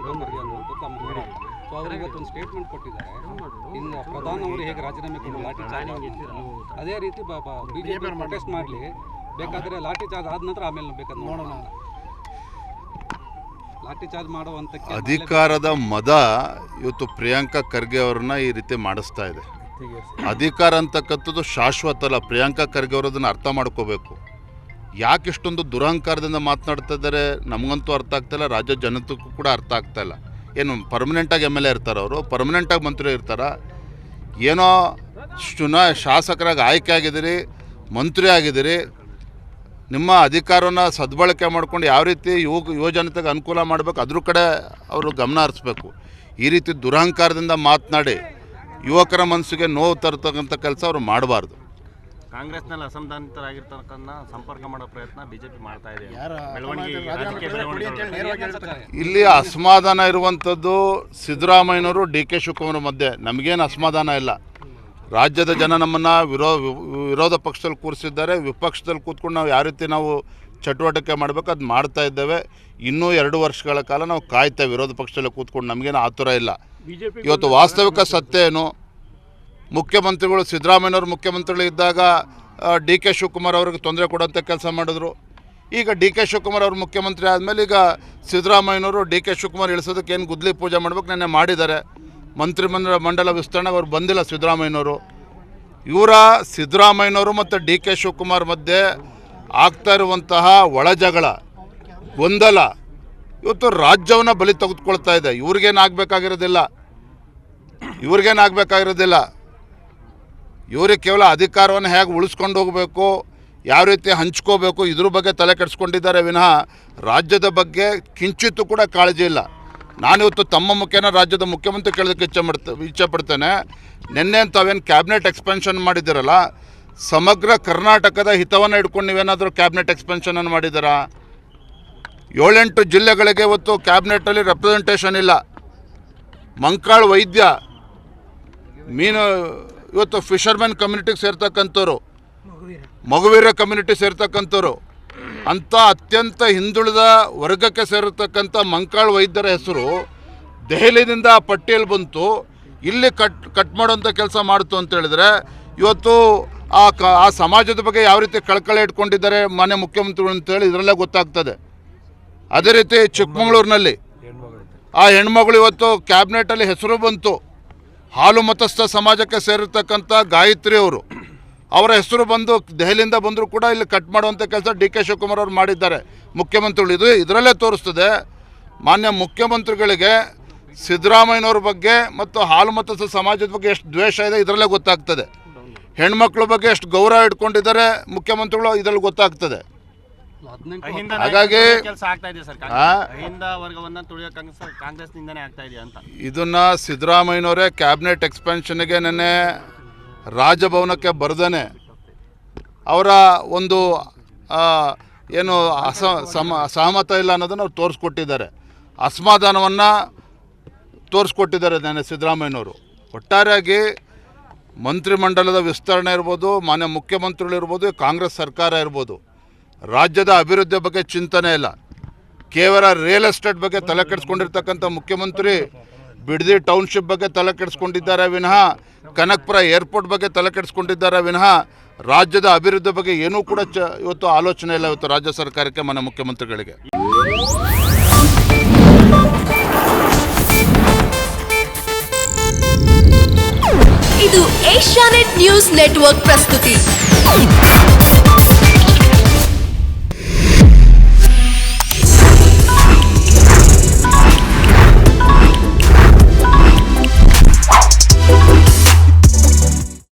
ಖರ್ಗೆ ಅನ್ನುವಂಥ ತಮ್ಮ ಹೋರಾಟ. ಸೊ ಅವರು ಇವತ್ತೊಂದು ಸ್ಟೇಟ್ಮೆಂಟ್ ಕೊಟ್ಟಿದ್ದಾರೆ. ಇನ್ನು ಪ್ರಧಾನಿ ಅವರು ಹೇಗೆ ರಾಜೀನಾಮೆ ಕೊಟ್ಟು ಲಾಠಿ ಚಾರ್ಜ್ ಅದೇ ರೀತಿ ಬಿಜೆಪಿ ಪ್ರೊಟೆಸ್ಟ್ ಮಾಡಲಿ, ಬೇಕಾದರೆ ಲಾಠಿ ಚಾರ್ಜ್ ಆದ ನಂತರ ಆಮೇಲೆ ಬೇಕಾದ್ರೆ ನೋಡೋಣ. ಲಾಠಿ ಚಾರ್ಜ್ ಮಾಡುವಂಥ ಅಧಿಕಾರದ ಮದ ಇವತ್ತು ಪ್ರಿಯಾಂಕಾ ಖರ್ಗೆ ಅವ್ರನ್ನ ಈ ರೀತಿ ಮಾಡಿಸ್ತಾ ಇದೆ. ಅಧಿಕಾರ ಅಂತಕ್ಕಂಥದ್ದು ಶಾಶ್ವತ ಅಲ್ಲ. ಪ್ರಿಯಾಂಕಾ ಖರ್ಗೆ ಅವರು ಅದನ್ನು ಅರ್ಥ ಮಾಡ್ಕೋಬೇಕು. ಯಾಕೆ ಇಷ್ಟೊಂದು ದುರಹಂಕಾರದಿಂದ ಮಾತನಾಡ್ತಾ ಇದ್ದಾರೆ ನಮಗಂತೂ ಅರ್ಥ ಆಗ್ತಾಯಿಲ್ಲ, ರಾಜ್ಯ ಜನತೆಗೂ ಕೂಡ ಅರ್ಥ ಆಗ್ತಾಯಿಲ್ಲ. ಏನು ಪರ್ಮನೆಂಟಾಗಿ MLA ಇರ್ತಾರೆ, ಅವರು ಪರ್ಮನೆಂಟಾಗಿ ಮಂತ್ರಿ ಇರ್ತಾರ? ಏನೋ ಶಾಸಕರಾಗಿ ಆಯ್ಕೆ ಆಗಿದ್ದೀರಿ, ಮಂತ್ರಿ ಆಗಿದ್ದೀರಿ, ನಿಮ್ಮ ಅಧಿಕಾರವನ್ನು ಸದ್ಬಳಕೆ ಮಾಡ್ಕೊಂಡು ಯಾವ ರೀತಿ ಯುವ ಜನತೆಗೆ ಅನುಕೂಲ ಮಾಡಬೇಕು ಅದ್ರ ಕಡೆ ಅವರು ಗಮನ ಹರಿಸ್ಬೇಕು. ಈ ರೀತಿ ದುರಹಂಕಾರದಿಂದ ಮಾತನಾಡಿ ಯುವಕರ ಮನಸ್ಸಿಗೆ ನೋವು ತರ್ತಕ್ಕಂಥ ಕೆಲಸ ಅವರು ಮಾಡಬಾರ್ದು. ಕಾಂಗ್ರೆಸ್ನಲ್ಲಿ ಅಸಮಾಧಾನಿತರಾಗಿರ್ತಕ್ಕಂಥ ಸಂಪರ್ಕ ಮಾಡೋ ಪ್ರಯತ್ನ ಬಿಜೆಪಿ ಮಾಡ್ತಾ ಇದೆ. ಇಲ್ಲಿ ಅಸಮಾಧಾನ ಇರುವಂಥದ್ದು ಸಿದ್ದರಾಮಯ್ಯನವರು DK ಶಿವಕುಮಾರ್ ಮಧ್ಯೆ. ನಮಗೇನು ಅಸಮಾಧಾನ ಇಲ್ಲ. ರಾಜ್ಯದ ಜನ ನಮ್ಮನ್ನು ವಿರೋಧ ಪಕ್ಷದಲ್ಲಿ ಕೂರಿಸಿದ್ದಾರೆ. ವಿಪಕ್ಷದಲ್ಲಿ ಕೂತ್ಕೊಂಡು ನಾವು ಯಾವ ರೀತಿ ನಾವು ಚಟುವಟಿಕೆ ಮಾಡಬೇಕು ಅದು ಮಾಡ್ತಾ ಇದ್ದೇವೆ. ಇನ್ನೂ 2 ವರ್ಷಗಳ ಕಾಲ ನಾವು ಕಾಯ್ತೇವೆ ವಿರೋಧ ಪಕ್ಷದಲ್ಲಿ ಕೂತ್ಕೊಂಡು. ನಮಗೇನು ಆತುರ ಇಲ್ಲ. ಇವತ್ತು ವಾಸ್ತವಿಕ ಸತ್ಯ ಏನು, ಮುಖ್ಯಮಂತ್ರಿಗಳು ಸಿದ್ದರಾಮಯ್ಯನವರು ಮುಖ್ಯಮಂತ್ರಿಗಳಿದ್ದಾಗ DK ಶಿವಕುಮಾರ್ ಅವ್ರಿಗೆ ತೊಂದರೆ ಕೊಡೋಂಥ ಕೆಲಸ ಮಾಡಿದ್ರು. ಈಗ DK ಶಿವಕುಮಾರ್ ಅವರು ಮುಖ್ಯಮಂತ್ರಿ ಆದಮೇಲೆ ಈಗ ಸಿದ್ದರಾಮಯ್ಯನವರು DK ಶಿವಕುಮಾರ್ ಇಳಿಸೋದಕ್ಕೆ ಏನು ಗುದ್ಲಿ ಪೂಜೆ ಮಾಡಬೇಕು ನೆನ್ನೆ ಮಾಡಿದ್ದಾರೆ. ಮಂಡಲ ವಿಸ್ತರಣೆಗೆ ಅವ್ರು ಬಂದಿಲ್ಲ ಸಿದ್ದರಾಮಯ್ಯನವರು. ಸಿದ್ದರಾಮಯ್ಯನವರು ಮತ್ತು DK ಶಿವಕುಮಾರ್ ಮಧ್ಯೆ ಆಗ್ತಾ ಇರುವಂತಹ ಒಳಜಗಳ, ಗೊಂದಲ ಇವತ್ತು ರಾಜ್ಯವನ್ನು ಬಲಿ ತೆಗೆದುಕೊಳ್ತಾ ಇದೆ. ಇವ್ರಿಗೇನಾಗಬೇಕಾಗಿರೋದಿಲ್ಲ. ಇವ್ರಿಗೆ ಕೇವಲ ಅಧಿಕಾರವನ್ನು ಹೇಗೆ ಉಳಿಸ್ಕೊಂಡು ಹೋಗಬೇಕು, ಯಾವ ರೀತಿ ಹಂಚ್ಕೋಬೇಕು ಇದ್ರ ಬಗ್ಗೆ ತಲೆ ಕೆಡಿಸ್ಕೊಂಡಿದ್ದಾರೆ ವಿನಃ ರಾಜ್ಯದ ಬಗ್ಗೆ ಕಿಂಚಿತ್ತೂ ಕೂಡ ಕಾಳಜಿ ಇಲ್ಲ. ನಾನಿವತ್ತು ತಮ್ಮ ಮುಖೇನ ರಾಜ್ಯದ ಮುಖ್ಯಮಂತ್ರಿ ಕೇಳೋದಕ್ಕೆ ಇಚ್ಛೆ ಪಡ್ತೇನೆ. ನಿನ್ನೆ ತಾವೇನು ಕ್ಯಾಬಿನೆಟ್ ಎಕ್ಸ್ಪೆನ್ಷನ್ ಮಾಡಿದ್ದೀರಲ್ಲ, ಸಮಗ್ರ ಕರ್ನಾಟಕದ ಹಿತವನ್ನು ಇಟ್ಕೊಂಡು ನೀವೇನಾದರೂ ಕ್ಯಾಬಿನೆಟ್ ಎಕ್ಸ್ಪೆನ್ಷನನ್ನು ಮಾಡಿದ್ದೀರಾ? 7-8 ಜಿಲ್ಲೆಗಳಿಗೆ ಇವತ್ತು ಕ್ಯಾಬಿನೆಟಲ್ಲಿ ರೆಪ್ರೆಸೆಂಟೇಷನ್ ಇಲ್ಲ. ಮಂಕಾಳ್ ವೈದ್ಯ ಇವತ್ತು ಫಿಷರ್ಮೆನ್ ಕಮ್ಯುನಿಟಿಗೆ ಸೇರ್ತಕ್ಕಂಥವ್ರು, ಮಗುವೀರ ಕಮ್ಯುನಿಟಿ ಸೇರ್ತಕ್ಕಂಥವ್ರು, ಅಂಥ ಅತ್ಯಂತ ಹಿಂದುಳಿದ ವರ್ಗಕ್ಕೆ ಸೇರಿರ್ತಕ್ಕಂಥ ಮಂಕಾಳ್ ವೈದ್ಯರ ಹೆಸರು ದೆಹಲಿಯಿಂದ ಪಟ್ಟಿಯಲ್ಲಿ ಬಂತು. ಇಲ್ಲಿ ಕಟ್ ಮಾಡೋಂಥ ಕೆಲಸ ಮಾಡ್ತು ಅಂತ ಹೇಳಿದ್ರೆ ಇವತ್ತು ಆ ಸಮಾಜದ ಬಗ್ಗೆ ಯಾವ ರೀತಿ ಕಳಕಳಿ ಇಟ್ಕೊಂಡಿದ್ದಾರೆ ಮಾನ್ಯ ಮುಖ್ಯಮಂತ್ರಿಗಳು ಅಂತೇಳಿ ಇದರಲ್ಲೇ ಗೊತ್ತಾಗ್ತದೆ. ಅದೇ ರೀತಿ ಚಿಕ್ಕಮಗಳೂರಿನಲ್ಲಿ ಆ ಹೆಣ್ಮಗಳು ಇವತ್ತು ಕ್ಯಾಬಿನೆಟಲ್ಲಿ ಹೆಸರು ಬಂತು. ಹಾಲು ಮತಸ್ಥ ಸಮಾಜಕ್ಕೆ ಸೇರಿರ್ತಕ್ಕಂಥ ಗಾಯತ್ರಿ ಅವರು, ಅವರ ಹೆಸರು ಬಂದು ದೆಹಲಿಯಿಂದ ಬಂದರೂ ಕೂಡ ಇಲ್ಲಿ ಕಟ್ ಮಾಡುವಂಥ ಕೆಲಸ DK ಶಿವಕುಮಾರ್ ಅವರು ಮಾಡಿದ್ದಾರೆ ಮುಖ್ಯಮಂತ್ರಿಗಳು. ಇದರಲ್ಲೇ ತೋರಿಸ್ತದೆ ಮಾನ್ಯ ಮುಖ್ಯಮಂತ್ರಿಗಳಿಗೆ ಸಿದ್ದರಾಮಯ್ಯನವ್ರ ಬಗ್ಗೆ ಮತ್ತು ಹಾಲು ಮತಸ್ಥ ಸಮಾಜದ ಬಗ್ಗೆ ಎಷ್ಟು ದ್ವೇಷ ಇದೆ ಇದರಲ್ಲೇ ಗೊತ್ತಾಗ್ತದೆ. ಹೆಣ್ಮಕ್ಳ ಬಗ್ಗೆ ಎಷ್ಟು ಗೌರವ ಇಟ್ಕೊಂಡಿದ್ದಾರೆ ಮುಖ್ಯಮಂತ್ರಿಗಳು ಇದರಲ್ಲಿ ಗೊತ್ತಾಗ್ತದೆ. ಹಾಗಾಗಿ ಇದನ್ನು ಸಿದ್ದರಾಮಯ್ಯನವರೇ ಕ್ಯಾಬಿನೆಟ್ ಎಕ್ಸ್ಪೆನ್ಷನ್ಗೆ ನೆನ್ನೆ ರಾಜಭವನಕ್ಕೆ ಬರ್ದೇನೆ ಅವರ ಒಂದು ಏನು ಸಹಮತ ಇಲ್ಲ ಅನ್ನೋದನ್ನು ಅವ್ರು ತೋರಿಸ್ಕೊಟ್ಟಿದ್ದಾರೆ. ಅಸಮಾಧಾನವನ್ನು ತೋರಿಸ್ಕೊಟ್ಟಿದ್ದಾರೆ ನೆನ್ನೆ ಸಿದ್ದರಾಮಯ್ಯನವರು. ಒಟ್ಟಾರೆಯಾಗಿ ಮಂತ್ರಿಮಂಡಲದ ವಿಸ್ತರಣೆ ಇರ್ಬೋದು, ಮಾನ್ಯ ಮುಖ್ಯಮಂತ್ರಿಗಳಿರ್ಬೋದು, ಕಾಂಗ್ರೆಸ್ ಸರ್ಕಾರ ಇರ್ಬೋದು, ರಾಜ್ಯದ ಅಭಿವೃದ್ಧಿ ಬಗ್ಗೆ ಚಿಂತನೆ ಇಲ್ಲ. ಕೇವಲ ರಿಯಲ್ ಎಸ್ಟೇಟ್ ಬಗ್ಗೆ ತಲೆ ಕೆಡಿಸ್ಕೊಂಡಿರ್ತಕ್ಕಂಥ ಮುಖ್ಯಮಂತ್ರಿ ಬಿಡದಿ ಟೌನ್ಶಿಪ್ ಬಗ್ಗೆ ತಲೆ ಕೆಡಿಸ್ಕೊಂಡಿದ್ದಾರೆ ವಿನಃ ಕನಕಪುರ ಏರ್ಪೋರ್ಟ್ ಬಗ್ಗೆ ತಲೆ ಕೆಡಿಸ್ಕೊಂಡಿದ್ದಾರೆ ವಿನಃ ರಾಜ್ಯದ ಅಭಿವೃದ್ಧಿ ಬಗ್ಗೆ ಏನೂ ಕೂಡ ಇವತ್ತು ಆಲೋಚನೆ ಇಲ್ಲ ಇವತ್ತು ರಾಜ್ಯ ಸರ್ಕಾರಕ್ಕೆ, ಮಾನ್ಯ ಮುಖ್ಯಮಂತ್ರಿಗಳಿಗೆ. ಇದು ಏಷ್ಯಾನೆಟ್ ನ್ಯೂಸ್ ನೆಟ್ವರ್ಕ್ ಪ್ರಸ್ತುತಿ.